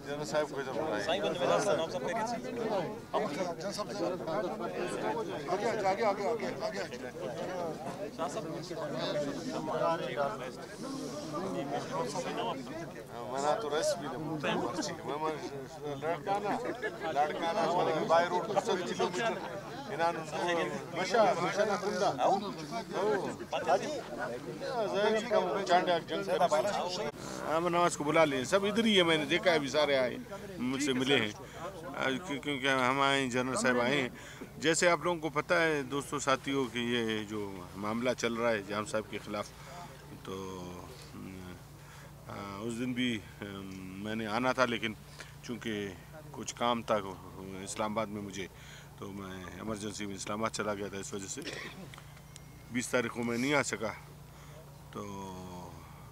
General साहब को इधर बुलाइए। मना तो रेस भी Larkana by road 70 kilometre Nawaz को बुला लिए, सब इधर ही है, मैंने देखा है, अभी सारे आए मुझसे मिले हैं क्योंकि हम आए, जनरल साहब आए हैं। जैसे आप लोगों को पता है दोस्तों साथियों कि ये जो मामला चल रहा है जाम साहब के ख़िलाफ़, तो उस दिन भी मैंने आना था, लेकिन चूँकि कुछ काम था इस्लामाबाद में मुझे, तो मैं इमरजेंसी में इस्लामाबाद चला गया था। इस वजह से 20 तारीख को मैं नहीं आ सका। तो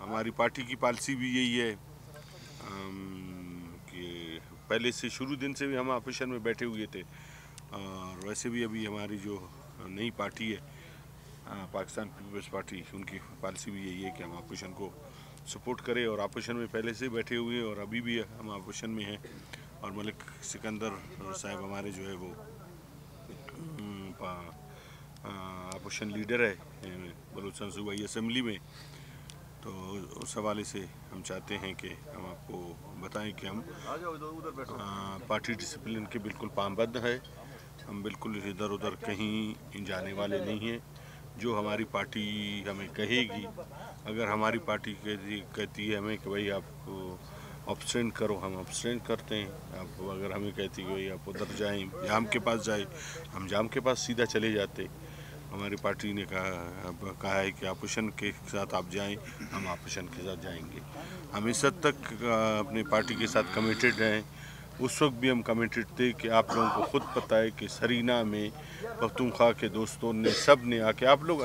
हमारी पार्टी की पॉलिसी भी यही है कि पहले से शुरू दिन से भी हम अपोजिशन में बैठे हुए थे, और वैसे भी अभी हमारी जो नई पार्टी है पाकिस्तान पीपल्स पार्टी, उनकी पॉलिसी भी यही है कि हम अपोजिशन को सपोर्ट करें, और अपोजिशन में पहले से बैठे हुए हैं और अभी भी हम अपोजिशन में हैं। और मलिक सिकंदर साहब हमारे जो है वो अपोजिशन लीडर है बलूचिस्तान सूबाई असम्बली में। तो उस हवाले से हम चाहते हैं कि हम आपको बताएं कि हम पार्टी डिसिप्लिन के बिल्कुल पाबंद है, हम बिल्कुल इधर उधर कहीं जाने वाले नहीं हैं। जो हमारी पार्टी हमें कहेगी, अगर हमारी पार्टी कहती है हमें कि भाई आप ऑब्स्टेन करो, हम ऑब्स्टेन करते हैं। आप अगर हमें कहती है कि भाई आप उधर जाएं, जाम के पास जाए, हम जाम के पास सीधा चले जाते। हमारी पार्टी ने कहा है कि अपोजिशन के साथ आप जाएं, हम अपोजिशन के साथ जाएंगे। हम इस हद तक अपनी पार्टी के साथ कमिटेड हैं। उस वक्त भी हम कमिटेड थे कि आप लोगों को ख़ुद पता है कि सरीना में पख्तूनख्वा के दोस्तों ने सब ने आके, आप लोग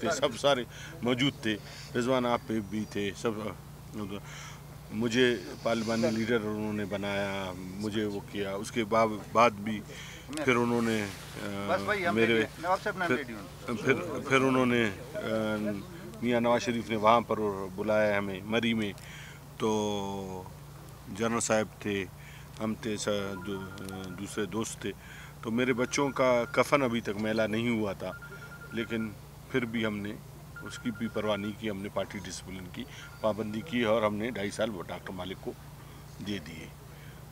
थे, सब सारे मौजूद थे, रिजवान आप भी थे, सब मुझे पार्लिमानी लीडर उन्होंने बनाया, मुझे वो किया। उसके बाद भी फिर उन्होंने फिर उन्होंने मियाँ नवाज शरीफ ने वहाँ पर बुलाया हमें मरी में। तो जनरल साहब थे, हम थे, दूसरे दोस्त थे। तो मेरे बच्चों का कफन अभी तक मैला नहीं हुआ था, लेकिन फिर भी हमने उसकी भी परवाह नहीं की। हमने पार्टी डिसिप्लिन की पाबंदी की और हमने 2.5 साल वो डॉक्टर मालिक को दे दिए।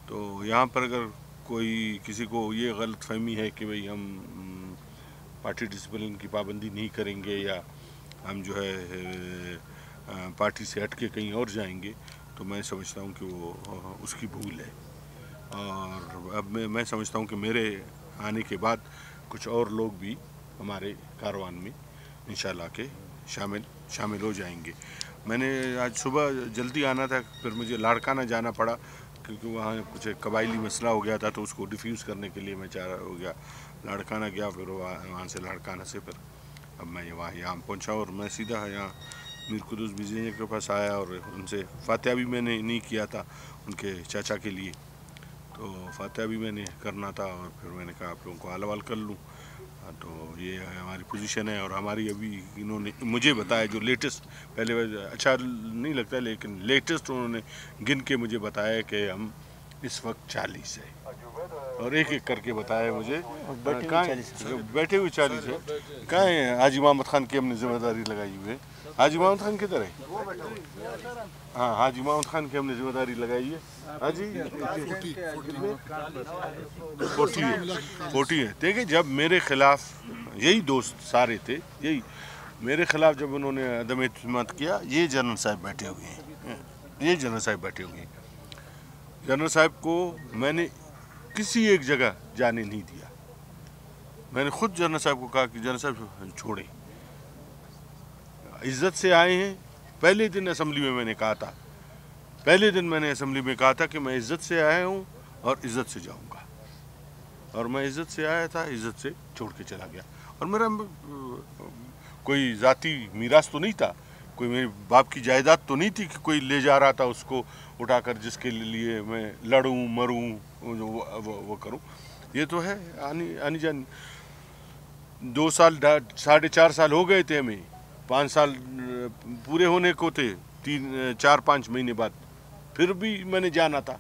तो यहाँ पर अगर किसी को ये गलत फहमी है कि भाई हम पार्टी डिसिप्लिन की पाबंदी नहीं करेंगे या हम जो है पार्टी से हट के कहीं और जाएंगे, तो मैं समझता हूँ कि वो उसकी भूल है। और अब मैं समझता हूँ कि मेरे आने के बाद कुछ और लोग भी हमारे कारवान में इंशाल्लाह के शामिल हो जाएंगे। मैंने आज सुबह जल्दी आना था, फिर मुझे लाड़काना जाना पड़ा क्योंकि वहाँ कुछ कबायली मसला हो गया था, तो उसको डिफ्यूज़ करने के लिए मैं हो गया लाड़काना गया। फिर वहाँ से लाड़काना से फिर अब मैं यहाँ पहुँचा और मैं सीधा यहाँ मीर कुदूस बिजलिया के पास आया और उनसे फातिहा भी मैंने नहीं किया था उनके चाचा के लिए, तो फातिहा भी मैंने करना था। और फिर मैंने कहा आप लोगों को हाल कर लूँ। तो ये हमारी पोजीशन है। और हमारी अभी इन्होंने मुझे बताया जो लेटेस्ट, पहले अच्छा नहीं लगता लेकिन लेटेस्ट उन्होंने गिन के मुझे बताया कि हम इस वक्त 40 है, और एक एक करके बताया मुझे। बैठे हुए 40 है। कहाँ है हाजी मोहम्मद खान की हमने जिम्मेदारी लगाई हुई है। हाजी मोहम्मद खान किधर है? हाँ, हाजी मोहम्मद खान की हमने जिम्मेदारी लगाई है। हाजी 40 है। देखिए, जब मेरे खिलाफ यही दोस्त सारे थे, यही मेरे खिलाफ जब उन्होंने अदम एतमाद किया, ये जनरल साहब बैठे हुए हैं, ये जनरल साहब बैठे हुए हैं। जनरल साहब को मैंने किसी एक जगह जाने नहीं दिया। मैंने खुद जनरल साहब को कहा कि जनरल साहब छोड़ें, इज्जत से आए हैं। पहले दिन असेंबली में मैंने कहा था, पहले दिन मैंने असेंबली में कहा था कि मैं इज्जत से आया हूँ और इज्जत से जाऊँगा। और मैं इज्जत से आया था, इज्जत से छोड़ के चला गया। और मेरा कोई ज़ाती मीरास तो नहीं था, कोई मेरे बाप की जायदाद तो नहीं थी कि कोई ले जा रहा था उसको उठाकर जिसके लिए मैं लड़ूं मरूं वो करूं। ये तो है आनी जानी। 2 साल 4.5 साल हो गए थे हमें, 5 साल पूरे होने को थे, 4-5 महीने बाद फिर भी मैंने जाना था।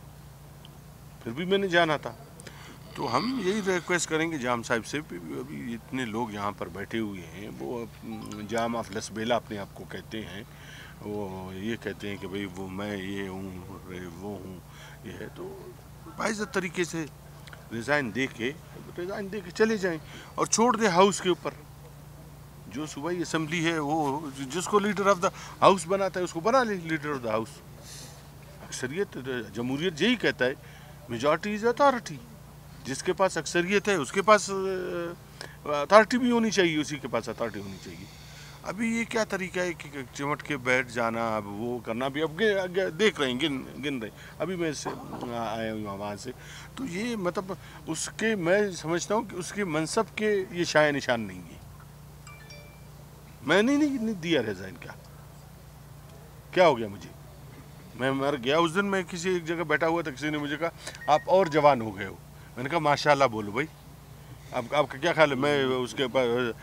तो हम यही रिक्वेस्ट करेंगे जाम साहब से, अभी इतने लोग यहाँ पर बैठे हुए हैं, वो जाम ऑफ लसबेला अपने आप को कहते हैं, वो ये कहते हैं कि भाई वो मैं ये हूँ वो हूँ ये है, तो बाइज़्ज़त तरीके से रिज़ाइन दे के चले जाएं और छोड़ दे हाउस के ऊपर। जो सूबाई असम्बली है वो जिसको लीडर ऑफ द हाउस बनाता है उसको बना ले लीडर ऑफ द हाउस। अक्सरियत जमहूरियत यही कहता है, मेजॉरिटी इज़ अथॉरिटी। जिसके पास अक्सरियत है उसके पास अथॉरिटी भी होनी चाहिए, उसी के पास अथॉरिटी होनी चाहिए। अभी ये क्या तरीका है कि चिमट के बैठ जाना, अब वो करना भी, अब देख रहे हैं, गिन रहे। अभी मैं आया हूँ वहाँ से, तो ये मतलब उसके, मैं समझता हूँ कि उसके मनसब के ये शाया निशान नहीं है। मैंने नहीं दिया रिज़ाइन, क्या हो गया मुझे? मैं मर गया। उस दिन मैं किसी एक जगह बैठा हुआ था, किसी ने मुझे कहा आप और जवान हो गए हो। मैंने कहा माशाल्लाह बोलो भाई, आपका क्या ख्याल है? मैं उसके पास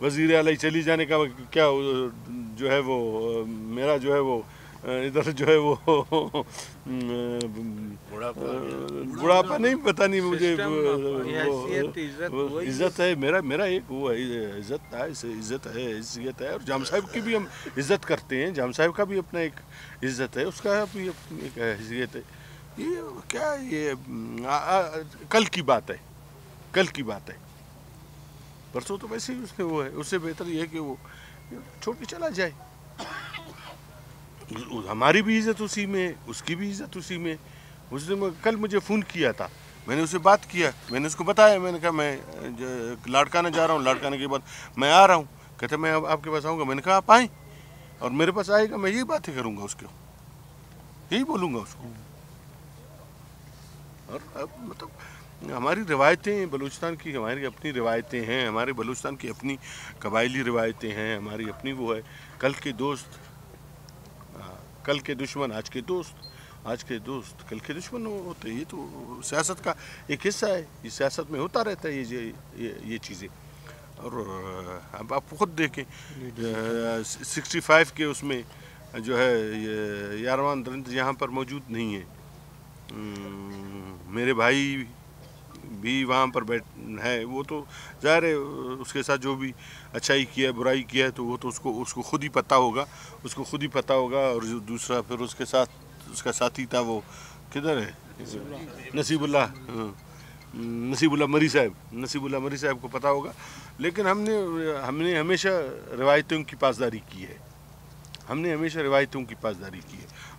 वज़ीर आला चली जाने का क्या जो है वो मेरा जो है वो इधर जो है वो बुढ़ापा नहीं, पता नहीं मुझे, वो इज़्ज़त है, मेरा एक वो है, इज़्ज़त है, हैसियत है। और जाम साहब की भी हम इज़्ज़त करते हैं, जाम साहब का भी अपना एक इज़्ज़त है, उसका भी अपनी एक हैसियत है। ये क्या, ये कल की बात है, परसों तो वैसे ही उसने वो है। उससे बेहतर ये है कि वो छोड़ के चला जाए। हमारी भी इज़्ज़त उसी में, उसकी भी इज़्ज़त उसी में। उसने कल मुझे फ़ोन किया था, मैंने उससे बात किया, मैंने उसको बताया, मैंने कहा मैं लाड़काना जा रहा हूँ, लाड़काने के बाद मैं आ रहा हूँ। कहते मैं अब आपके पास आऊँगा। मैंने कहा आप आएँ, और मेरे पास आएगा, मैं यही बातें करूँगा उसको, यही बोलूँगा उसको। और अब मतलब हमारी रिवायतें बलूचिस्तान की, हमारी अपनी रिवायतें हैं, हमारे बलूचिस्तान की अपनी कबायली रिवायतें हैं, हमारी अपनी वो है। कल के दोस्त कल के दुश्मन आज के दोस्त, आज के दोस्त कल के दुश्मन होते। ये तो सियासत का एक हिस्सा है, ये सियासत में होता रहता है ये चीज़ें। और अब आप खुद देखें 65 के उसमें जो है यारवान दरिंद यहाँ पर मौजूद नहीं है। मेरे भाई भी वहाँ पर है, वो तो ज़ाहिर है उसके साथ जो भी अच्छाई किया है, बुराई किया है, तो वो तो उसको खुद ही पता होगा, और जो दूसरा फिर उसके साथ उसका साथी था, वो किधर है? नसीबुल्लाह मरी साहब को पता होगा। लेकिन हमने हमेशा रिवायतों की पासदारी की है,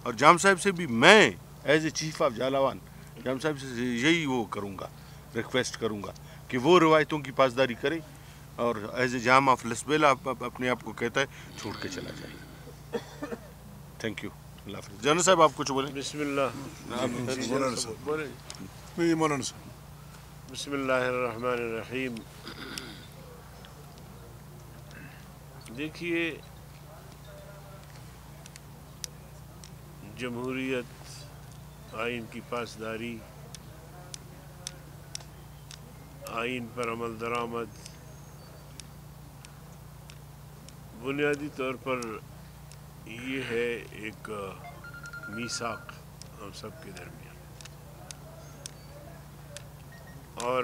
और जाम साहब से भी मैं एज ए चीफ ऑफ झालावान जाम साहब से यही वो करूँगा, रिक्वेस्ट करूँगा कि वो रिवायतों की पासदारी करे, और as a Jam of Lasbela अपने आप को कहता है, छोड़ के चला जाए। Thank you. जनरल साहब आप कुछ बोलें? बिस्मिल्लाहिर्रहमानिर्रहीम। देखिए, जमहूरियत, आइन की पासदारी, आइन पर अमल दरामद बुनियादी तौर पर ये है एक मीसाक हम सब के दरमियान, और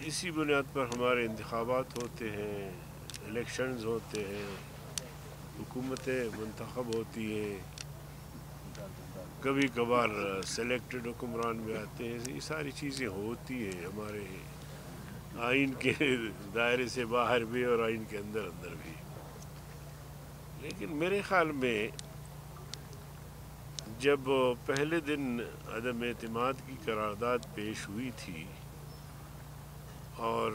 इसी बुनियाद पर हमारे इंतखाबात होते हैं, इलेक्शंस होते हैं, हुकूमतें मुंतखब होती हैं, कभी कभार सेलेक्टेड हुक्मरान भी आते हैं। ये सारी चीज़ें होती हैं हमारे आइन के दायरे से बाहर भी और आइन के अंदर भी। लेकिन मेरे ख़्याल में जब पहले दिन अदम एतमाद की करारदाद पेश हुई थी और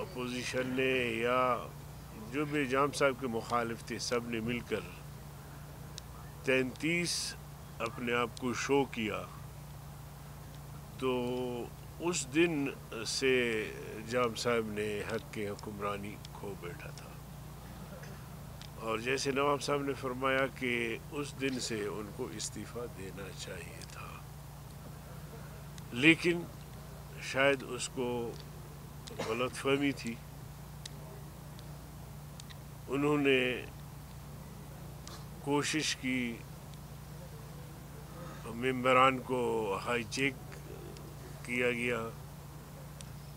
अपोजिशन ने या जो भी जाम साहब के मुखालिफ थे, सब ने मिलकर 33 अपने आप को शो किया, तो उस दिन से जाम साहब ने हक़ के हुक्मरानी खो बैठा था। और जैसे नवाब साहब ने फरमाया कि उस दिन से उनको इस्तीफ़ा देना चाहिए था, लेकिन शायद उसको गलतफहमी थी। उन्होंने کوشش کی، ممبران کو ہائی چیک کیا گیا،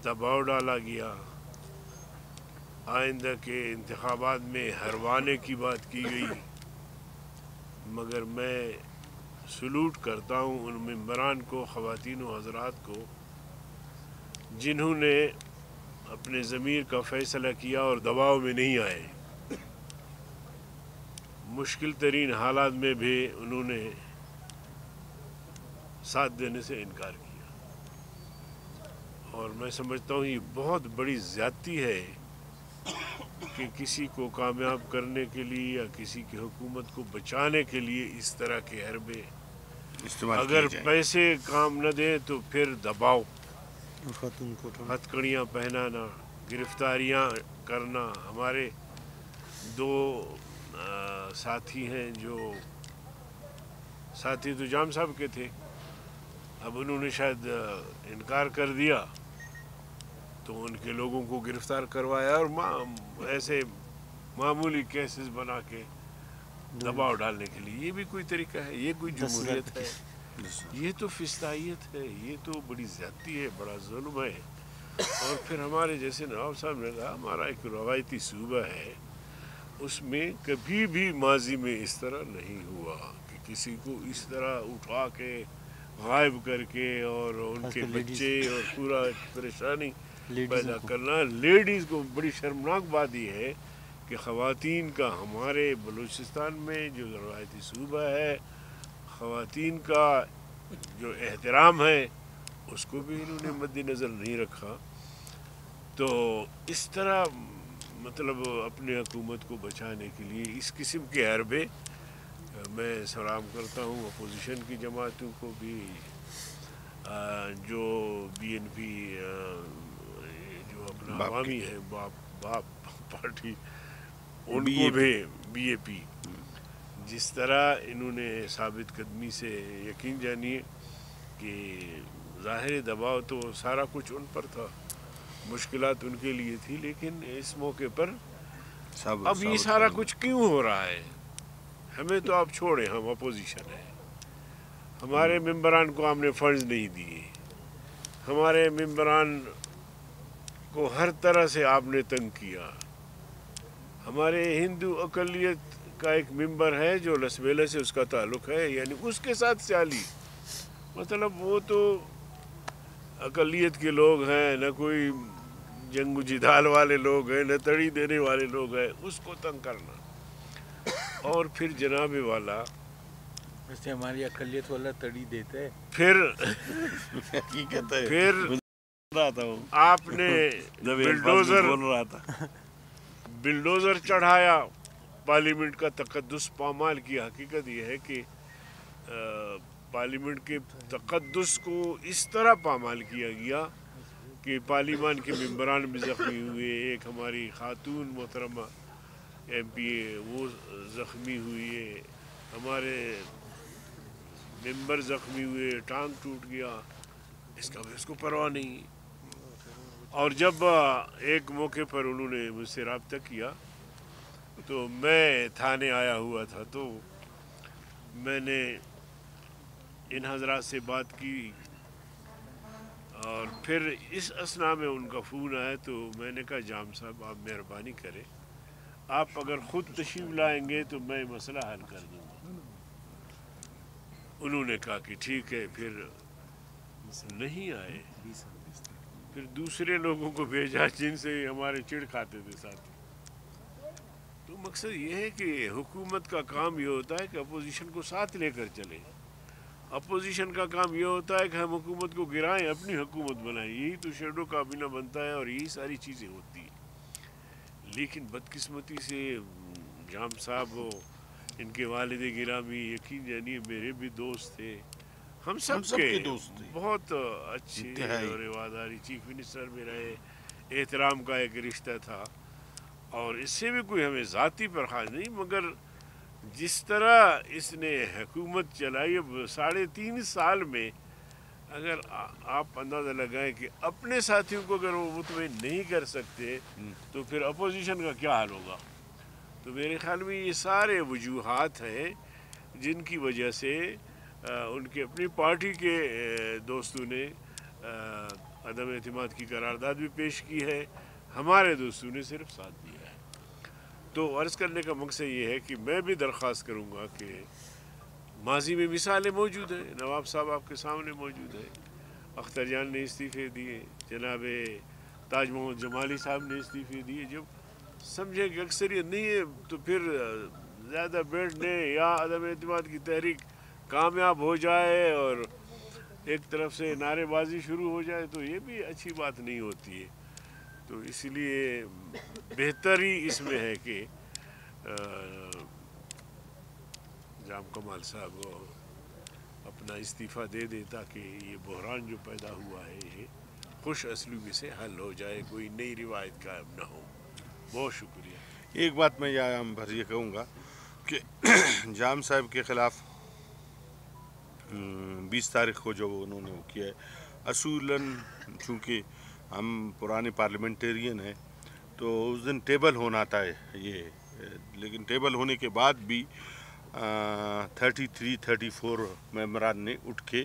دباؤ ڈالا گیا، آئندہ کے انتخابات میں ہروانے کی بات کی گئی، مگر میں سلوٹ کرتا ہوں ان ممبران کو، خواتین و حضرات کو، جنہوں نے اپنے ضمیر کا فیصلہ کیا اور دباؤ میں نہیں آئے۔ مشکل ترین حالات میں بھی انہوں نے ساتھ دینے سے انکار کیا، اور میں سمجھتا ہوں یہ بہت بڑی زیادتی ہے کہ کسی کو کامیاب کرنے کے لیے یا کسی کی حکومت کو بچانے کے لیے اس طرح کے حربے، اگر پیسے کام نہ دیں تو پھر دباؤ، ہتھکڑیاں پہنانا، گرفتاریاں کرنا۔ ہمارے دو ساتھی ہیں، جو ساتھی تو جام صاحب کے تھے، اب انہوں نے شاید انکار کر دیا تو ان کے لوگوں کو گرفتار کروایا اور ایسے معمولی کیسز بنا کے دباؤ ڈالنے کے لیے۔ یہ بھی کوئی طریقہ ہے؟ یہ کوئی جمہوریت ہے؟ یہ تو فسطائیت ہے، یہ تو بڑی زیادتی ہے، بڑا ظلم ہے۔ اور پھر ہمارے جیسے نواب صاحب نے کہا، ہمارا ایک روایتی صوبہ ہے، اس میں کبھی بھی ماضی میں اس طرح نہیں ہوا کہ کسی کو اس طرح اٹھا کے غائب کر کے اور ان کے بچے اور پورا پریشانی پیدا کرنا۔ لیڈیز کو بڑی شرمناک بات یہ ہے کہ خواتین کا ہمارے بلوچستان میں جو روایتی صوبہ ہے، خواتین کا جو احترام ہے اس کو بھی انہوں نے مد نظر نہیں رکھا۔ تو اس طرح مطلب اپنے حکومت کو بچانے کے لیے اس قسم کے حربے، میں سلام کرتا ہوں اپوزیشن کی جماعتوں کو بھی، جو بی این پی جو اپنا عوامی ہے، باپ پارٹی، ان کو بھی، بی اے پی، جس طرح انہوں نے ثابت قدمی سے یقین جانیے کہ ظاہر دباؤ تو سارا کچھ ان پر تھا، مشکلات ان کے لیے تھی، لیکن اس موقع پر اب یہ سارا کچھ کیوں ہو رہا ہے؟ ہمیں تو آپ چھوڑیں، ہم اپوزیشن ہیں، ہمارے ممبران کو ہم نے فنڈز نہیں دیے، ہمارے ممبران کو ہر طرح سے آپ نے تنگ کیا۔ ہمارے ہندو اقلیت کا ایک ممبر ہے جو لسبیلے سے اس کا تعلق ہے، یعنی اس کے ساتھ سیالی، مطلب وہ تو اقلیت کے لوگ ہیں، نہ کوئی جنگ و جدال والے لوگ ہیں، نہ تڑی دینے والے لوگ ہیں، اس کو تنگ کرنا۔ اور پھر جناب والا ویسے ہماری اقلیت والا تڑی دیتے ہے، پھر آپ نے بلڈوزر چڑھایا، پارلیمنٹ کا تقدس پامال کیا۔ حقیقت یہ ہے کہ پارلیمنٹ کے تقدس کو اس طرح پامال کیا گیا کہ پارلیمان کے ممبران بھی زخمی ہوئے، ایک ہماری خاتون محترمہ ایم پی اے وہ زخمی ہوئی ہے، ہمارے ممبر زخمی ہوئے، ٹانگ ٹوٹ گیا، اس کا بھی اس کو پرواہ نہیں۔ اور جب ایک موقع پر انہوں نے مجھ سے رابطہ کیا تو میں تھانے آیا ہوا تھا، تو میں نے ان حضرات سے بات کی، اور پھر اس اثناء میں ان کا فون آیا، تو میں نے کہا جام صاحب آپ مہربانی کریں، آپ اگر خود تشریف لائیں گے تو میں مسئلہ حل کر دوں گا۔ انہوں نے کہا کہ ٹھیک ہے، پھر نہیں آئے، پھر دوسرے لوگوں کو بھیجا جن سے ہمارے چڑ کھاتے تھے ساتھ۔ تو مقصد یہ ہے کہ حکومت کا کام یہ ہوتا ہے کہ اپوزیشن کو ساتھ لے کر چلے، اپوزیشن کا کام یہ ہوتا ہے کہ ہم حکومت کو گرائیں، اپنی حکومت بنائیں، یہی تو شیڈو کابینہ بنتا ہے اور یہی ساری چیزیں ہوتی ہیں۔ لیکن بدقسمتی سے جام صاحب ان کے والد گرامی، یقین جانیے میرے بھی دوست تھے، ہم سب کے بہت اچھے اور رواداری، چیف منسٹر میں رہے، احترام کا ایک رشتہ تھا، اور اس سے بھی کوئی ہمیں ذاتی پرخاص نہیں، مگر جس طرح اس نے حکومت چلائی، اب 3.5 سال میں اگر آپ اندازہ لگائیں کہ اپنے ساتھیوں کو اگر وہ مطمئن نہیں کر سکتے تو پھر اپوزیشن کا کیا حال ہوگا۔ تو میرے خیال میں یہ سارے وجوہات ہیں جن کی وجہ سے ان کے اپنی پارٹی کے دوستوں نے عدم اعتماد کی قرارداد بھی پیش کی ہے، ہمارے دوستوں نے صرف ساتھ دیا ہے۔ تو عرض کرنے کا مقصد یہ ہے کہ میں بھی درخواست کروں گا کہ ماضی میں مثالیں موجود ہیں، نواب صاحب آپ کے سامنے موجود ہیں، اختر جان نے استعفے دیے، جناب تاج محمد جمالی صاحب نے استعفے دیے۔ جب سمجھیں کہ اکثریت نہیں ہے تو پھر زیادہ بیٹھنے یا عدم اعتماد کی تحریک کامیاب ہو جائے اور ایک طرف سے نعرے بازی شروع ہو جائے تو یہ بھی اچھی بات نہیں ہوتی ہے۔ تو اس لیے بہتر ہی اس میں ہے کہ جام کمال صاحب اپنا استعفیٰ دے دے تاکہ یہ بحران جو پیدا ہوا ہے یہ خوش اسلوبی سے حل ہو جائے، کوئی نئی روایت قائم نہ ہو۔ بہت شکریہ۔ ایک بات میں یہ کہوں گا کہ جام صاحب کے خلاف 20 تاریخ کو جو انہوں نے کیا ہے، اصولاً چونکہ ہم پرانے پارلیمنٹیرین ہیں تو اس دن ٹیبل ہونا تھا یہ، لیکن ٹیبل ہونے کے بعد بھی 34 ممبران نے اٹھ کے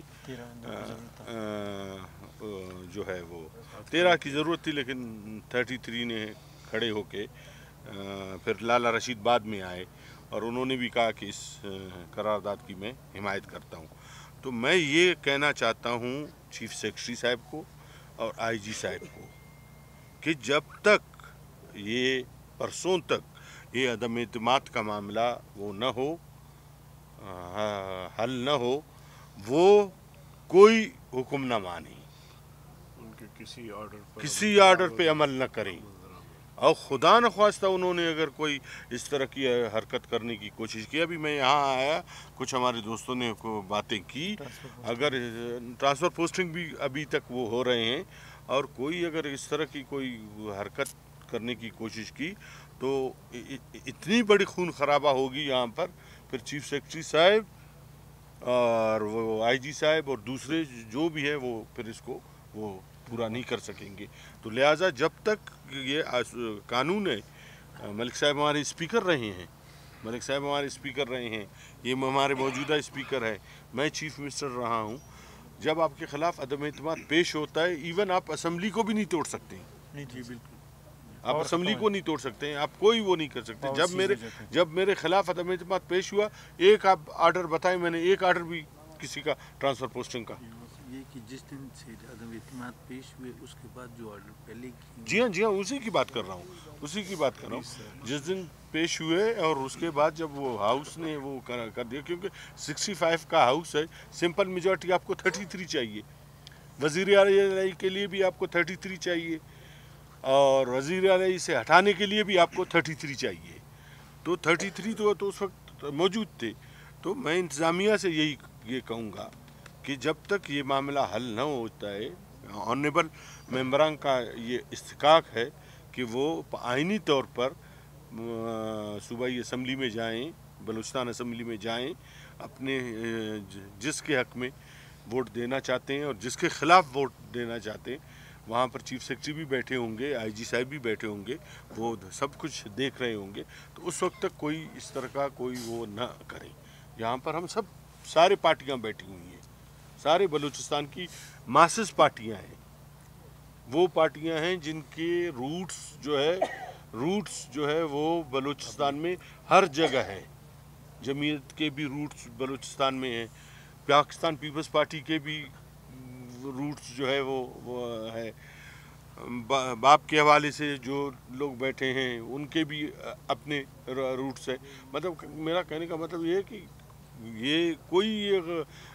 جو ہے وہ 13 کی ضرورت تھی لیکن 33 نے کھڑے ہو کے پھر لالا رشید بعد میں آئے اور انہوں نے بھی کہا کہ اس قرارداد کی میں حمایت کرتا ہوں۔ تو میں یہ کہنا چاہتا ہوں چیف سیکرٹری صاحب کو اور آئی جی صاحب کو کہ جب تک یہ پرسوں تک یہ عدم اعتماد کا معاملہ وہ نہ ہو، حل نہ ہو، وہ کوئی حکم نہ مانیں، ان کے کسی آرڈر پہ عمل نہ کریں، اور خدا نخواستہ انہوں نے اگر کوئی اس طرح کی حرکت کرنے کی کوشش کی، ابھی میں یہاں آیا کچھ ہمارے دوستوں نے باتیں کی، اگر ٹرانسفر پوسٹنگ بھی ابھی تک وہ ہو رہے ہیں، اور کوئی اگر اس طرح کی کوئی حرکت کرنے کی کوشش کی تو اتنی بڑی خون خرابہ ہوگی یہاں پر، پھر چیف سیکرٹری صاحب اور وہ آئی جی صاحب اور دوسرے جو بھی ہے وہ پھر اس کو وہ پورا نہیں کر سکیں گے۔ تو لہٰذا جب تک یہ قانون ہے، ملک صاحب ہمارے اسپیکر رہے ہیں، یہ ہمارے موجودہ اسپیکر ہے، میں چیف منسٹر رہا ہوں، جب آپ کے خلاف عدم اعتماد پیش ہوتا ہے ایون آپ اسمبلی کو بھی نہیں توڑ سکتے ہیں، نہیں جی بالکل، آپ اسمبلی کو نہیں توڑ سکتے ہیں، آپ کوئی وہ نہیں کر سکتے۔ جب میرے خلاف عدم اعتماد پیش ہوا، ایک آپ آرڈر بتائیں، میں نے ایک آرڈر بھی کسی کا ٹرانسفر پوسٹنگ کا، یہ کہ جس دن سے عدم اعتماد پیش ہوئے اس کے بعد جو آرڈر پہلے جی ہاں اسی کی بات کر رہا ہوں، جس دن پیش ہوئے اور اس کے بعد جب وہ ہاؤس نے وہ کر دیا، کیونکہ 65 کا ہاؤس ہے، سمپل میجورٹی آپ کو 33 چاہیے، وزیر اعلیٰ کے لیے بھی آپ کو 33 چاہیے، اور وزیر اعلیٰ سے ہٹانے کے لیے بھی آپ کو 33 چاہیے، تو 33 تو اس وقت موجود تھے۔ تو میں انتظامیہ سے یہ کہوں گا کہ جب تک یہ معاملہ حل نہ ہوتا ہے، آنریبل ممبران کا یہ استحقاق ہے کہ وہ آئینی طور پر صوبائی اسمبلی میں جائیں، بلوچستان اسمبلی میں جائیں، اپنے جس کے حق میں ووٹ دینا چاہتے ہیں اور جس کے خلاف ووٹ دینا چاہتے ہیں، وہاں پر چیف سیکرٹری بھی بیٹھے ہوں گے، آئی جی صاحب بھی بیٹھے ہوں گے، وہ سب کچھ دیکھ رہے ہوں گے، تو اس وقت تک کوئی اس طرح کا کوئی وہ نہ کریں۔ یہاں پر ہم سارے پارٹیاں بیٹھی ہوئی ہیں، سارے بلوچستان کی ماسس پارٹیاں ہیں، وہ پارٹیاں ہیں جن کے روٹس جو ہے وہ بلوچستان میں ہر جگہ ہے، جمعیت کے بھی روٹس بلوچستان میں ہیں، پاکستان پیپلز پارٹی کے بھی روٹس جو ہے وہ ہے، باپ کے حوالے سے جو لوگ بیٹھے ہیں ان کے بھی اپنے روٹس ہیں۔ مطلب میرا کہنے کا مطلب یہ ہے کہ یہ کوئی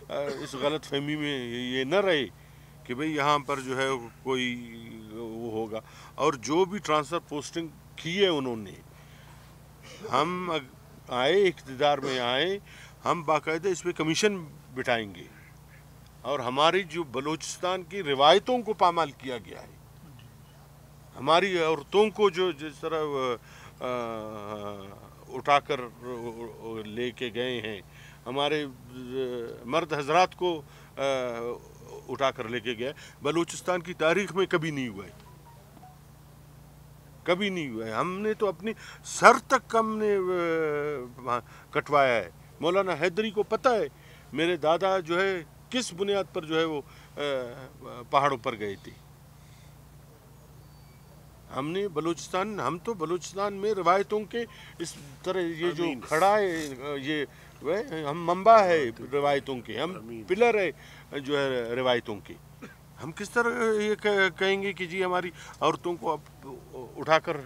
اس غلط فہمی میں یہ نہ رہے کہ بھئی یہاں پر جو ہے کوئی وہ ہوگا، اور جو بھی ٹرانسفر پوسٹنگ کی ہے انہوں نے، ہم اقتدار میں آئے، ہم باقاعدہ اس پہ کمیشن بٹھائیں گے، اور ہماری جو بلوچستان کی روایتوں کو پامال کیا گیا ہے، ہماری عورتوں کو جو جس طرح اٹھا کر لے کے گئے ہیں، ہمارے مرد حضرات کو اٹھا کر لے کے گئے، بلوچستان کی تاریخ میں کبھی نہیں ہوا ہے، کبھی نہیں ہوئے. ہم نے تو اپنی سر تک ہم نے کٹوایا ہے. مولانا حیدری کو پتہ ہے میرے دادا جو ہے کس بنیاد پر جو ہے وہ پہاڑوں پر گئے تھے. ہم نے بلوچستان، ہم تو بلوچستان میں روایتوں کے اس طرح یہ جو کھڑا ہے یہ ہم منبع ہے روایتوں کے، ہم پلر ہے جو ہے روایتوں کے. ہم کس طرح یہ کہیں گے کہ جی ہماری عورتوں کو اب اٹھا کر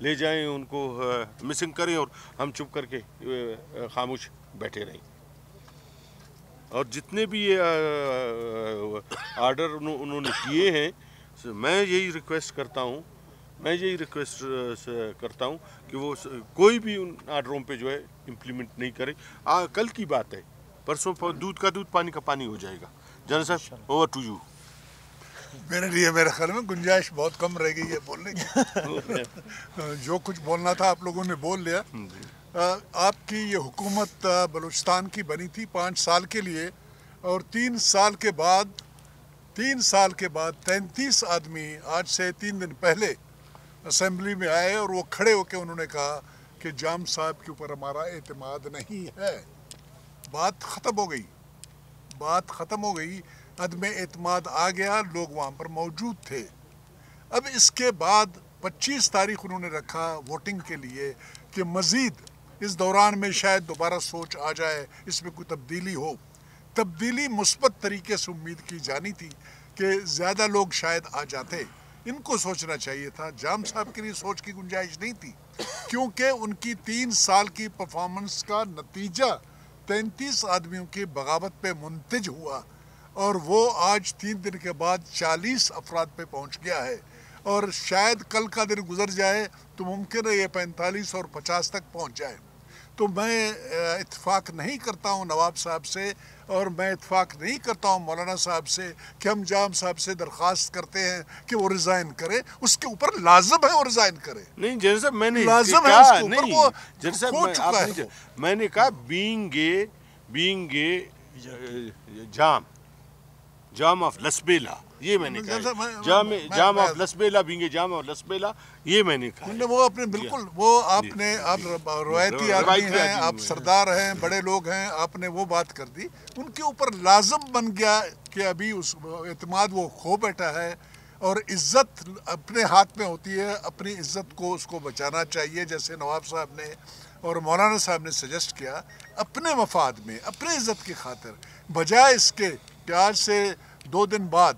لے جائیں، ان کو مسنگ کریں اور ہم چپ کر کے خاموش بیٹھے رہیں. اور جتنے بھی یہ آرڈر انہوں نے کیے ہیں، میں یہی ریکویسٹ کرتا ہوں کہ وہ کوئی بھی ان آرڈروں پہ جو ہے امپلیمنٹ نہیں کرے. کل کی بات ہے، پرسوں دودھ کا دودھ پانی کا پانی ہو جائے گا. جنرل صاحب اوور ٹو یو. میرے لیے میرے خیال میں گنجائش بہت کم رہ گئی ہے بولنے کی. جو کچھ بولنا تھا آپ لوگوں نے بول لیا. آپ کی یہ حکومت بلوچستان کی بنی تھی 5 سال کے لیے، اور 3 سال کے بعد 33 آدمی آج سے 3 دن پہلے اسمبلی میں آئے اور وہ کھڑے ہو کے انہوں نے کہا کہ جام صاحب کے اوپر ہمارا اعتماد نہیں ہے. بات ختم ہو گئی. عدم اعتماد آ گیا. لوگ وہاں پر موجود تھے. اب اس کے بعد 25 تاریخ انہوں نے رکھا ووٹنگ کے لیے کہ مزید اس دوران میں شاید دوبارہ سوچ آ جائے، اس میں کوئی تبدیلی ہو. تبدیلی مثبت طریقے سے امید کی جانی تھی کہ زیادہ لوگ شاید آ جاتے. ان کو سوچنا چاہیے تھا. جام صاحب کے لیے سوچ کی گنجائش نہیں تھی، کیونکہ ان کی 3 سال کی پرفارمنس کا نتیجہ 33 آدمیوں کی بغاوت پہ منتج ہوا، اور وہ آج 3 دن کے بعد 40 افراد پہ پہنچ گیا ہے. اور شاید کل کا دن گزر جائے تو ممکن ہے یہ 45 اور 50 تک پہنچ جائے. تو میں اتفاق نہیں کرتا ہوں نواب صاحب سے، اور میں اتفاق نہیں کرتا ہوں مولانا صاحب سے کہ ہم جام صاحب سے درخواست کرتے ہیں کہ وہ ریزائن کرے. اس کے اوپر لازم ہے وہ ریزائن کرے. نہیں جنرل صاحب، میں نے لازم ہے اس کے اوپر، وہ جنرل صاحب کھو چکا ہے. میں نے کہا being a Jam of Lasbela, یہ میں نے کہا. Jam of Lasbela being a Jam of Lasbela, یہ میں نے کہا. وہ اپنے بالکل وہ آپ روایتی آدمی ہیں، آپ سردار ہیں، بڑے لوگ ہیں، آپ نے وہ بات کر دی. ان کے اوپر لازم بن گیا کہ ابھی اس اعتماد وہ کھو بیٹھا ہے، اور عزت اپنے ہاتھ میں ہوتی ہے. اپنی عزت کو اس کو بچانا چاہیے، جیسے نواب صاحب نے اور مولانا صاحب نے سجیسٹ کیا. اپنے مفاد میں، اپنے عزت کی خاطر، بجائے اس کے کہ آج سے 2 دن بعد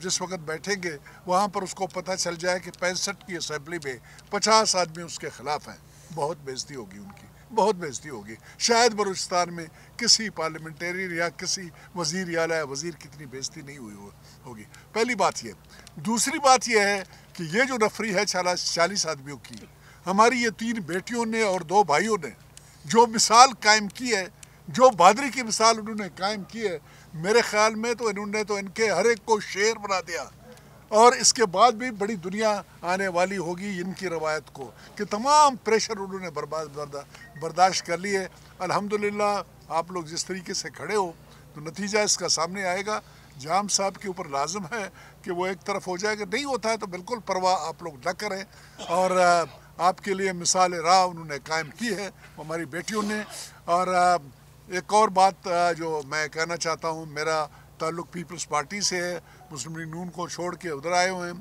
جس وقت بیٹھیں گے وہاں پر اس کو پتہ چل جائے کہ 65 کی اسمبلی میں 50 آدمی اس کے خلاف ہیں. بہت بےزتی ہوگی ان کی، بہت بےزتی ہوگی. شاید بلوچستان میں کسی پارلیمنٹیرین یا کسی وزیر اعلیٰ یا وزیر کی اتنی بےزتی نہیں ہوگی. پہلی بات یہ. دوسری بات یہ ہے کہ یہ جو نفری ہے 40 آدمیوں کی، ہماری یہ 3 بیٹیوں نے اور 2 بھائیوں نے جو مثال قائم کی ہے، جو بہادری کی مثال انہوں نے قائم کی ہے، میرے خیال میں تو انہوں نے تو ان کے ہر ایک کو شیر بنا دیا. اور اس کے بعد بھی بڑی دنیا آنے والی ہوگی ان کی روایت کو، کہ تمام پریشر انہوں نے برداشت کر لیے. الحمدللہ آپ لوگ جس طریقے سے کھڑے ہو تو نتیجہ اس کا سامنے آئے گا. جام صاحب کے اوپر لازم ہے کہ وہ ایک طرف ہو جائے گا. نہیں ہوتا ہے تو بالکل پرواہ آپ لوگ نہ کریں. اور آپ کے لیے مثال راہ انہوں نے قائم کی ہے ہماری بیٹیوں نے. اور ایک اور بات جو میں کہنا چاہتا ہوں، میرا تعلق پیپلز پارٹی سے ہے. مسلم لیگ نون کو چھوڑ کے ادھر آئے ہوئے ہیں.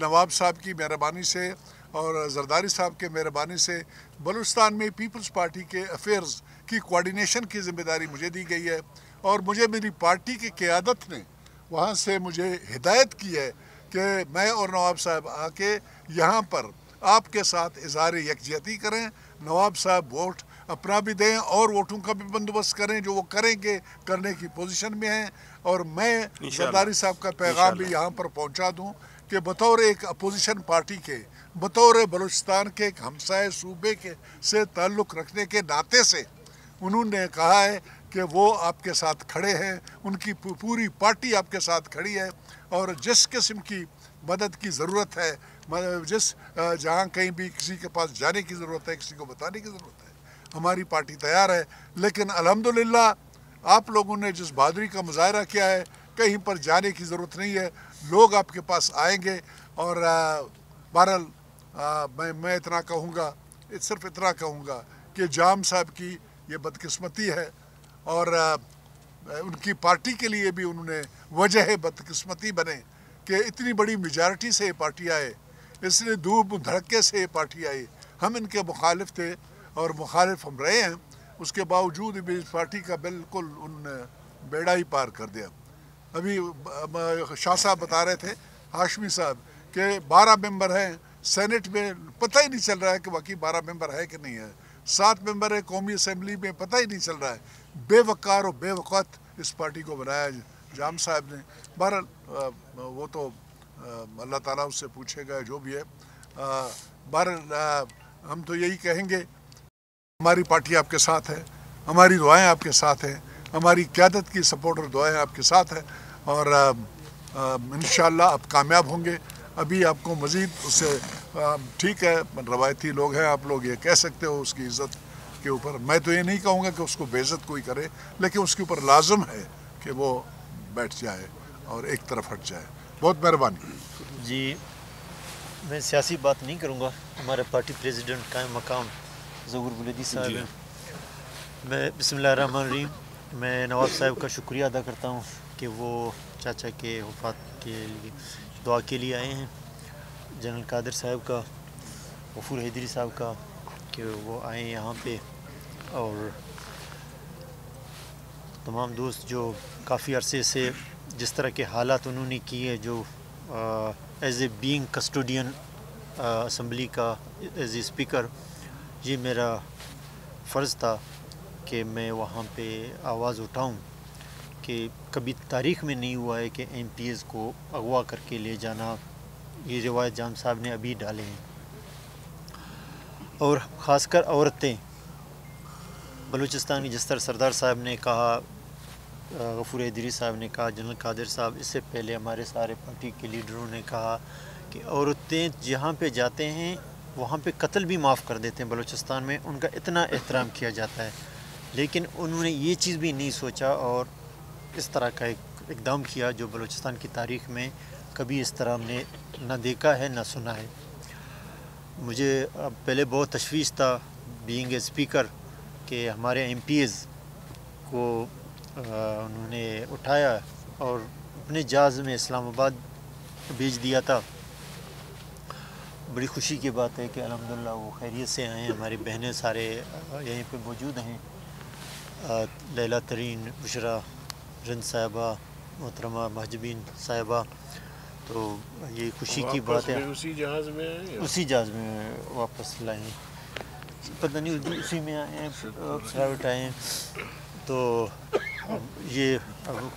نواب صاحب کی مہربانی سے اور زرداری صاحب کے مہربانی سے بلوچستان میں پیپلز پارٹی کے افیئرز کی کوارڈینیشن کی ذمہ داری مجھے دی گئی ہے. اور مجھے میری پارٹی کی قیادت نے وہاں سے مجھے ہدایت کی ہے کہ میں اور نواب صاحب آ کے یہاں پر آپ کے ساتھ اظہار یکجہتی کریں. نواب صاحب ووٹ اپنا بھی دیں اور ووٹوں کا بھی بندوبست کریں، جو وہ کریں گے کرنے کی پوزیشن میں ہیں. اور میں زرداری صاحب کا پیغام بھی یہاں پر پہنچا دوں کہ بطور ایک اپوزیشن پارٹی کے، بطور بلوچستان کے ایک ہمسائے صوبے کے سے تعلق رکھنے کے ناطے سے انہوں نے کہا ہے کہ وہ آپ کے ساتھ کھڑے ہیں. ان کی پوری پارٹی آپ کے ساتھ کھڑی ہے. اور جس قسم کی مدد کی ضرورت ہے، جہاں کہیں بھی کسی کے پاس جانے کی ضرورت ہے، کسی کو بتانے کی ضرورت ہے، ہماری پارٹی تیار ہے. لیکن الحمدللہ آپ لوگوں نے جس بہادری کا مظاہرہ کیا ہے، کہیں پر جانے کی ضرورت نہیں ہے. لوگ آپ کے پاس آئیں گے. اور بہرحال मैं इतना कहूँगा, सिर्फ इतना कहूँगा कि जाम साहब की ये बदकिस्मती है और उनकी पार्टी के लिए भी उन्होंने वजह बदकिस्मती बने कि इतनी बड़ी मेजॉरिटी से ये पार्टी आए, इसलिए धूप धड़के से ये पार्टी आई। हम इनके मुखालिफ थे और मुखालिफ हम रहे हैं, उसके बावजूद भी इस पार्टी का बिल्कुल उन्होंने बेड़ा ही पार कर दिया। अभी शाह साहब बता रहे थे, हाशमी साहब, कि 12 मेंबर हैं सेनेट में, पता ही नहीं चल रहा है कि बाकी 12 मेंबर है कि नहीं है। 7 मेंबर है कौमी असम्बली में, पता ही नहीं चल रहा है। बेवकार और बेवकत इस पार्टी को बनाया जाम साहब ने। बहरहाल वो तो अल्लाह ताला उससे पूछेगा जो भी है। बहरहाल हम तो यही कहेंगे, हमारी पार्टी आपके साथ है, हमारी दुआएं आपके साथ हैं, हमारी क़यादत की सपोर्ट और दुआएं आपके साथ हैं और इंशाअल्लाह आप कामयाब होंगे। अभी आपको मज़ीद उससे ठीक है, रवायती लोग हैं, आप लोग ये कह सकते हो उसकी इज़्ज़त के ऊपर। मैं तो ये नहीं कहूँगा कि उसको बेइज्जत कोई करे, लेकिन उसके ऊपर लाजम है कि वो बैठ जाए और एक तरफ हट जाए। बहुत मेहरबानी जी। मैं सियासी बात नहीं करूँगा, हमारे पार्टी प्रेसिडेंट कायम मकाम ज़हूर बुलैदी साहब हैं। मैं बिस्मिल्लाहिर्रहमानिर्रहीम, मैं नवाब साहब का शुक्रिया अदा करता हूँ कि वो चाचा के वफ़ात के लिए दुआ के लिए आए हैं। जनरल कादिर साहब का, गफूर हैदरी साहब का, कि वो आए यहाँ पे, और तमाम दोस्त जो काफ़ी अरसे से जिस तरह के हालात उन्होंने किए, जो as a being custodian assembly का, एज ए स्पीकर, ये मेरा फ़र्ज़ था कि मैं वहाँ पे आवाज़ उठाऊं कि कभी तारीख़ में नहीं हुआ है कि MPs को अगवा करके ले जाना। ये रिवायत जाम साहब ने अभी डाले हैं, और ख़ासकर औरतें। बलूचिस्तान की जिस तरह सरदार साहब ने कहा, गफूर हैदरी साहब ने कहा, जनरल कादिर साहब, इससे पहले हमारे सारे पार्टी के लीडरों ने कहा कि औरतें जहाँ पे जाते हैं वहाँ पे कत्ल भी माफ़ कर देते हैं। बलूचिस्तान में उनका इतना एहतराम किया जाता है, लेकिन उन्होंने ये चीज़ भी नहीं सोचा और इस तरह का एक इक़दाम किया जो बलूचिस्तान की तारीख़ में कभी इस तरह हमने ना देखा है ना सुना है। मुझे पहले बहुत तशवीश था बीइंग ए स्पीकर कि हमारे MPs को उन्होंने उठाया और अपने जहाज़ में इस्लामाबाद भेज दिया था। बड़ी खुशी की बात है कि अल्हम्दुलिल्लाह वो खैरियत से आए हैं। हमारी बहनें सारे यहीं पे मौजूद हैं, लैला तरीन, बुशरा, रिंद साहिबा, मोहतरमा महजबीन साहिबा। तो ये खुशी की बात है। उसी जहाज़ में आए, उसी जहाज़ में वापस लाए, पता नहीं उसी में आए हैं, प्राइवेट आए हैं। तो ये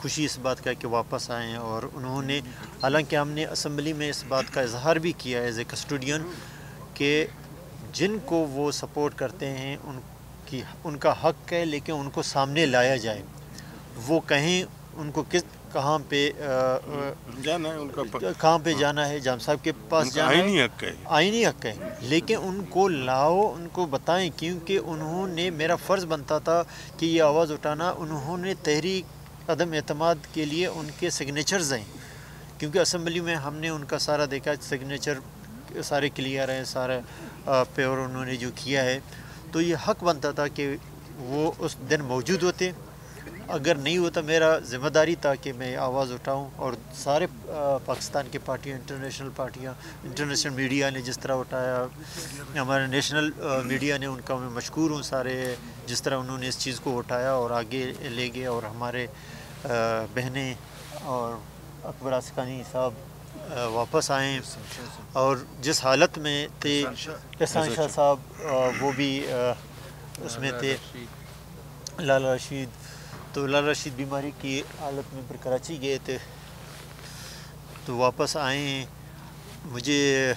खुशी इस बात का है कि वापस आए हैं। और उन्होंने, हालांकि हमने असम्बली में इस बात का इजहार भी किया एज ए कस्टोडियन कि जिनको वो सपोर्ट करते हैं उनका हक़ है, लेकिन उनको सामने लाया जाए, वो कहें उनको कहाँ पे जाना है, उनका कहाँ पे जाना है, जाम साहब के पास जाना है, आईनी हक़ है, लेकिन उनको लाओ, उनको बताएं, क्योंकि उन्होंने, मेरा फ़र्ज़ बनता था कि ये आवाज़ उठाना। उन्होंने तहरीक अदम एतमाद के लिए उनके सिग्नेचर्स हैं, क्योंकि असम्बली में हमने उनका सारा देखा, सिग्नेचर सारे क्लियर हैं, सारा प्योर उन्होंने जो किया है। तो ये हक़ बनता था कि वो उस दिन मौजूद होते। अगर नहीं होता, मेरा ज़िम्मेदारी था कि मैं आवाज़ उठाऊं, और सारे पाकिस्तान की पार्टियां, इंटरनेशनल पार्टियां, इंटरनेशनल मीडिया ने जिस तरह उठाया, हमारे नेशनल मीडिया ने, उनका मैं मशकूर हूँ सारे, जिस तरह उन्होंने इस चीज़ को उठाया और आगे ले गए। और हमारे बहनें और अकबर आसिकानी साहब वापस आए, और जिस हालत में थे, एहसान शाह साहब वो भी उसमें थे, लाला रशीद। तो लाला रशीद बीमारी की हालत में फिर कराची गए थे, तो वापस आए हैं। मुझे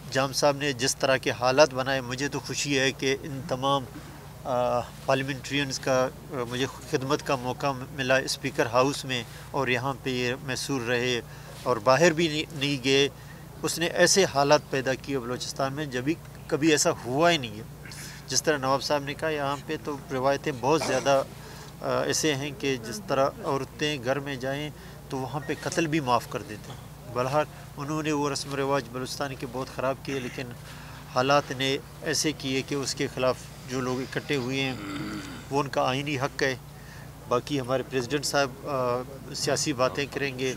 जाम साहब ने जिस तरह के हालात बनाए, मुझे तो खुशी है कि इन तमाम पार्लियामेंट्रियंस का मुझे खिदमत का मौका मिला स्पीकर हाउस में, और यहाँ पे ये मैसूर रहे और बाहर भी नहीं गए। उसने ऐसे हालात पैदा किए बलूचिस्तान में जब कभी ऐसा हुआ ही नहीं है। जिस तरह नवाब साहब ने कहा, यहाँ पे तो रिवायतें बहुत ज़्यादा ऐसे हैं कि जिस तरह औरतें घर में जाएं तो वहाँ पे कत्ल भी माफ़ कर देते हैं। बहरहाल उन्होंने वो रस्म रिवाज बलूचिस्तान के बहुत ख़राब किए, लेकिन हालात ने ऐसे किए कि उसके ख़िलाफ़ जो लोग इकट्ठे हुए हैं वो उनका आइनी हक़ है। बाकी हमारे प्रेसिडेंट साहब सियासी बातें करेंगे,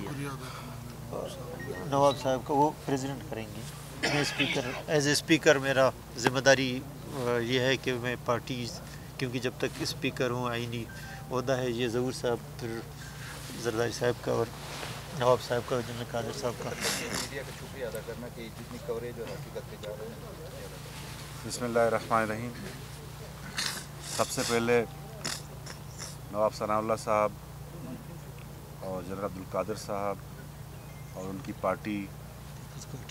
नवाब साहब का वो प्रेसिडेंट करेंगे। मैं स्पीकर एज ए स्पीकर मेरा ज़िम्मेदारी ये है कि मैं पार्टी, क्योंकि जब तक स्पीकर हूँ आइनी ओहदा है ये ज़हूर साहब, फिर जरदारी साहब का और नवाब साहब का, जनरल कादर साहब का। मीडिया का शुक्रिया अदा करना कि जितनी कवरेज और हकीकत पे जा रहे हैं। बिस्मिल्लाहिर्रहमानिर्रहीम। सबसे पहले नवाब सनाउल्लाह साहब और जनरल अब्दुल कादिर साहब और उनकी पार्टी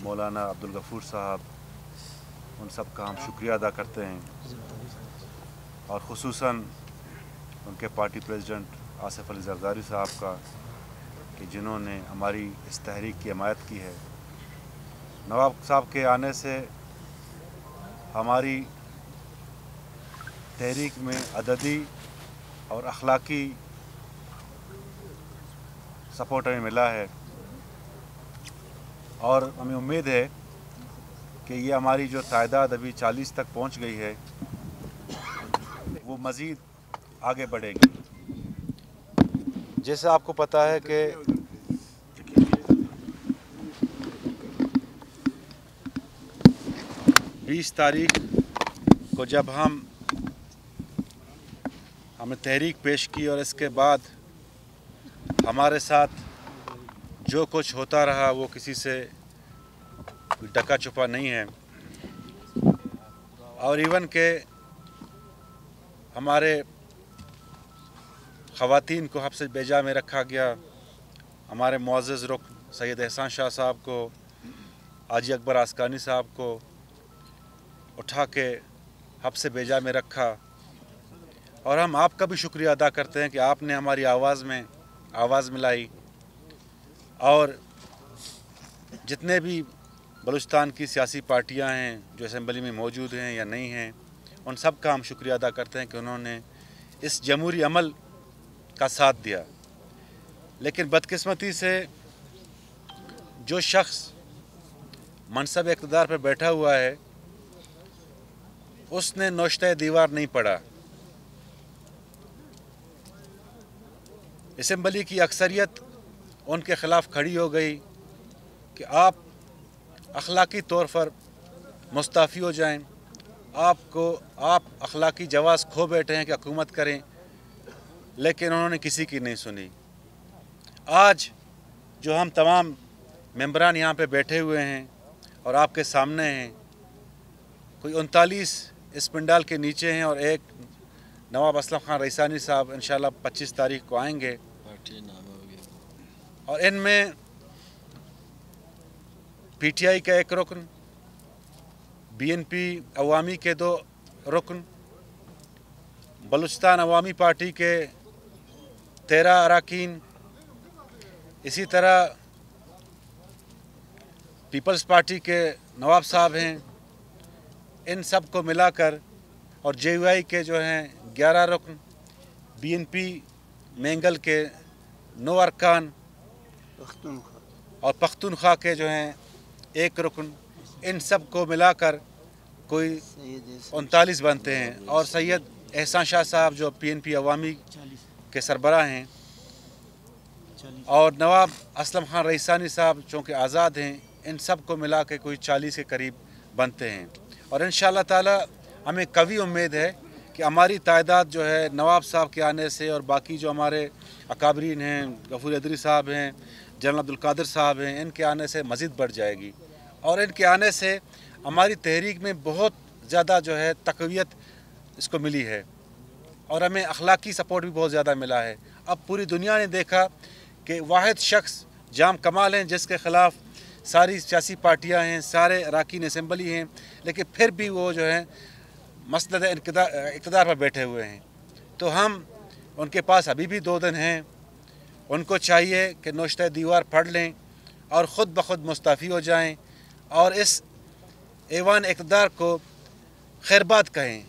मौलाना अब्दुल गफूर साहब, उन सब का हम शुक्रिया अदा करते हैं, और ख़ुसूसन उनके पार्टी प्रेसिडेंट आसिफ अली जरदारी साहब का कि जिन्होंने हमारी इस तहरीक की हिमायत की है। नवाब साहब के आने से हमारी तहरीक में अददी और अखलाकी सपोर्ट हमें मिला है, और हमें उम्मीद है कि ये हमारी जो तादाद अभी 40 तक पहुंच गई है वो मज़ीद आगे बढ़ेगी। जैसे आपको पता है कि 20 तारीख को जब हमने तहरीक पेश की और इसके बाद हमारे साथ जो कुछ होता रहा वो किसी से ढका छुपा नहीं है, और इवन के हमारे ख़वातीन को हब्स बेजा में रखा गया। हमारे मुअज़्ज़ज़ रुकन सैयद एहसान शाह साहब को, हाजी अकबर आस्कानी साहब को उठा के हब्स बेजा में रखा, और हम आपका भी शुक्रिया अदा करते हैं कि आपने हमारी आवाज़ में आवाज़ मिलाई, और जितने भी बलूचिस्तान की सियासी पार्टियां हैं जो असेंबली में मौजूद हैं या नहीं हैं, उन सब का हम शुक्रिया अदा करते हैं कि उन्होंने इस जमहूरी अमल का साथ दिया। लेकिन बदकिस्मती से जो शख्स मनसब इक़्तिदार पर बैठा हुआ है उसने नोश्ते दीवार नहीं पढ़ा। असेंबली की अक्सरियत उनके ख़िलाफ़ खड़ी हो गई कि आप अखलाकी तौर पर मुस्ताफ़ी हो जाएं, आप अखलाकी जवाज़ खो बैठे हैं कि हुकूमत करें, लेकिन उन्होंने किसी की नहीं सुनी। आज जो हम तमाम मेंबरान यहाँ पे बैठे हुए हैं और आपके सामने हैं, कोई 39 इस पंडाल के नीचे हैं और एक नवाब असलम खान रईसानी साहब इंशाल्लाह 25 तारीख को आएंगे, और इनमें पीटीआई का एक रुकन, बीएनपी अवामी के 2 रुकन, बलूचिस्तान अवामी पार्टी के 13 अरकान, इसी तरह पीपल्स पार्टी के नवाब साहब हैं। इन सब को मिलाकर और जेयूआई के जो हैं 11 रुकन, बीएनपी मेंगल के 9 अरकान और पख्तूनख्वा के जो हैं 1 रुकन, इन सब को मिलाकर कोई 39 बनते हैं। और सैयद एहसान शाह साहब जो पीएनपी अवामी के सरबराह हैं, और नवाब असलम खान रईसानी साहब चूँकि आज़ाद हैं, इन सब को मिला के कोई 40 के करीब बनते हैं। और इंशाअल्लाह ताला हमें कभी उम्मीद है कि हमारी तादाद जो है नवाब साहब के आने से और बाकी जो हमारे अकाबरीन हैं, गफूर अदरी साहब हैं, जनरल अब्दुल कादिर साहब हैं, इनके आने से मज़ीद बढ़ जाएगी, और इनके आने से हमारी तहरीक में बहुत ज़्यादा जो है तक़वियत इसको मिली है, और हमें अखलाकी सपोर्ट भी बहुत ज़्यादा मिला है। अब पूरी दुनिया ने देखा कि वाहिद शख्स जाम कमाल हैं जिसके ख़िलाफ़ सारी सियासी पार्टियां हैं, सारे अरकान असेंबली हैं, लेकिन फिर भी वो जो है मसनद इक़्तिदार पर बैठे हुए हैं। तो हम उनके पास अभी भी 2 दिन हैं, उनको चाहिए कि नोश्ते दीवार पढ़ लें और ख़ुद ब खुद मुस्ताफ़ी हो जाएं, और इस ऐवान इक़्तिदार को खैरबाद कहें।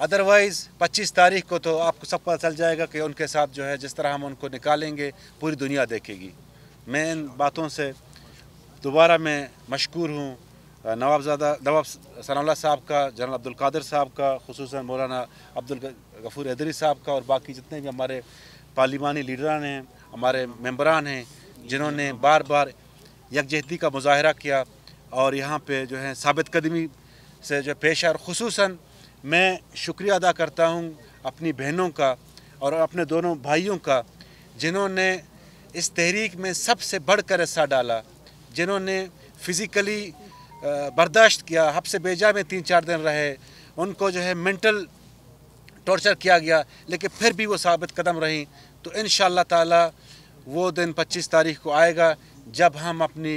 अदरवाइज़ 25 तारीख को तो आपको सब पता चल जाएगा कि उनके साथ जो है जिस तरह हम उनको निकालेंगे पूरी दुनिया देखेगी। मैं इन बातों से दोबारा मैं मशकूर हूँ नवाब सनाउल्लाह साहब का, जनरल अब्दुल कादिर साहब का, खुसूसन मौलाना अब्दुल गफूर हैदरी साहब का, और बाकी जितने भी हमारे पार्लिमानी लीडरान हैं, हमारे मेंबरान हैं, जिन्होंने बार बार यकजहती का मुजाहरा किया और यहाँ पे जो है साबित कदमी से जो पेश है। और खुसूसन मैं शुक्रिया अदा करता हूँ अपनी बहनों का और अपने दोनों भाइयों का, जिन्होंने इस तहरीक में सबसे बढ़कर हिस्सा डाला, जिन्होंने फ़िज़िकली बर्दाश्त किया, हब्स बेजा में 3-4 दिन रहे, उनको जो है मेंटल टॉर्चर किया गया, लेकिन फिर भी वो साबित कदम रहीं। तो इंशाअल्लाह ताला वो दिन 25 तारीख को आएगा जब हम अपनी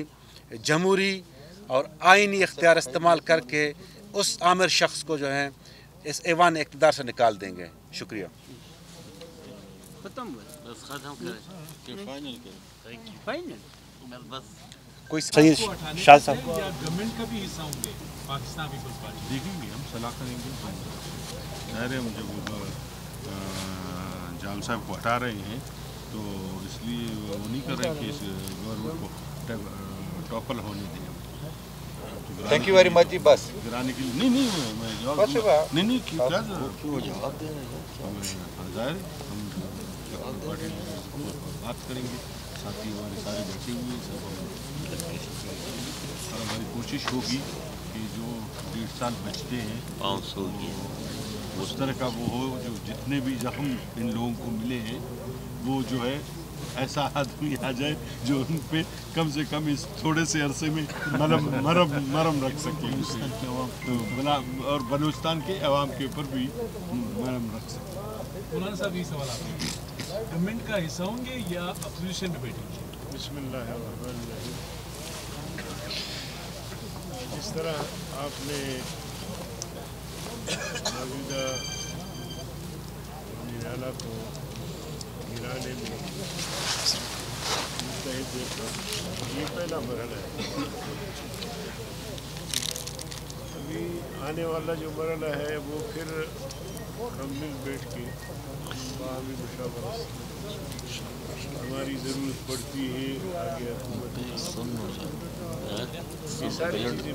जमहूरी और आइनी इख्तियार इस्तेमाल करके उस आमिर शख्स को जो है इस ऐवान इक़्तिदार से निकाल देंगे। शुक्रिया। कोई सही शाह साहब गवर्नमेंट का भी हिस्सा होंगे पाकिस्तान पीपल्स पार्टी? देखेंगे, हम सलाह करेंगे। ज़ाहिर है मुझे वो जाम साहब को हटा रहे हैं तो इसलिए वो नहीं कर रहे कि इस गवर्नमेंट को टॉपल होने दें। थैंक यू वेरी मच जी। बस गिराने के लिए नहीं मैं जवाब नहीं क्या जवाब दे रहे हैं। हम पार्टी बात करेंगे, साथी हमारे सारे बैठे हुए हैं सब, और हमारी कोशिश होगी कि जो 1.5 साल बचते हैं उस तरह का वो हो, जो जितने भी जख्म इन लोगों को मिले हैं वो जो है ऐसा आदमी आ जाए जो उन पे कम से कम इस थोड़े से अरसे में मरम रख सके तो और बलूचिस्तान के अवाम के ऊपर भी मरम रख सके। मौलाना साहब ये सवाल आपके गवर्नमेंट का हिस्सा होंगे या अपोजिशन में बैठेंगे? बिस्मिल्लाहिर्रहमानिर्रहीम। जिस तरह आपने मौजूदा निराला को गिराने में मुस्तैद देखा, ये पहला मरहला है। अभी आने वाला जो मरहला है वो फिर हम मिल बैठ के बाहमी मुशावरत हमारी ज़रूरत पड़ती है आगे हुकूमत ये सारी चीज़ें।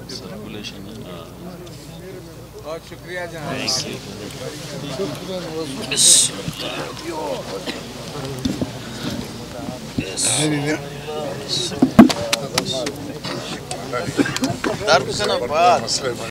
बहुत शुक्रिया जनाब।